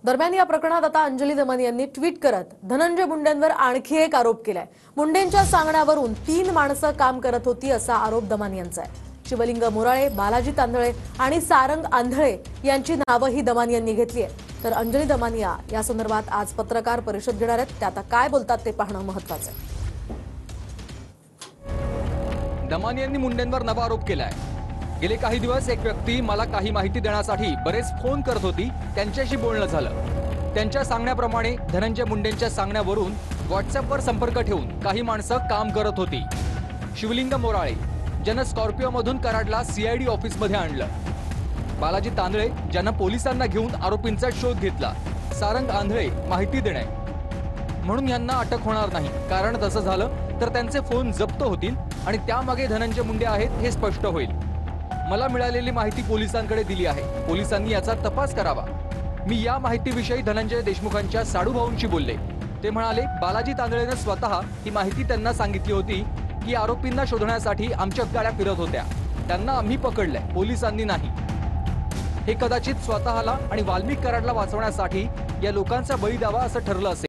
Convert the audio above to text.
दरम्यान या प्रकरणात आता अंजली दमन यांनी ट्विट करत धनंजय मुंडेंवर आणखी एक आरोप केलाय। मुंडेंच्या सांगण्यावरून 3 माणसं काम करत होती असा आरोप दमन यांचा आहे। शिवलिंग मोराळे, बालाजी तांदळे आणि सारंग आंधळे यांची नावंही दमन यांनी घेतली आहे। तर अंजली दमानिया या संदर्भात आज पत्रकार परिषद घेणार आहेत। ते आता काय बोलतात ते पाहणं महत्त्वाचं आहे। दमन यांनी मुंडेंवर नवा आरोप केलाय। गेले काही दिवस एक व्यक्ती मला काही माहिती देण्यासाठी बरेच फोन करत होती, त्यांच्याशी बोलणं झालं। त्यांच्या सांगण्याप्रमाणे धनंजय मुंडेंच्या सांगण्यावरून व्हॉट्सअपवर संपर्क ठेवून काही माणसं काम करत होती। शिवलिंग मोराळे ज्यानं स्कॉर्पिओमधून कराडला सीआयडी ऑफिसमध्ये आणलं, बालाजी तांदळे ज्यानं पोलिसांना घेऊन आरोपींचा शोध घेतला, सारंग आंधळे माहिती देणे म्हणून यांना अटक होणार नाही, कारण तसं झालं तर त्यांचे फोन जप्त होतील आणि त्यामागे धनंजय मुंडे आहेत हे स्पष्ट होईल। मला मिळालेली माहिती पोलिसांकडे दिली आहे, पोलिसांनी याचा तपास करावा। मी या माहितीविषयी धनंजय देशमुखांच्या साडूभाऊंशी बोलले। ते म्हणाले बालाजी तांदळेने स्वतः ही माहिती त्यांना सांगितली होती की आरोपींना शोधण्यासाठी आमच्या गाड्या फिरत होत्या, त्यांना आम्ही पकडलंय, पोलिसांनी नाही। हे कदाचित स्वतःला आणि वाल्मिक कराडला वाचवण्यासाठी या लोकांचा बळी द्यावा असं ठरलं असेल।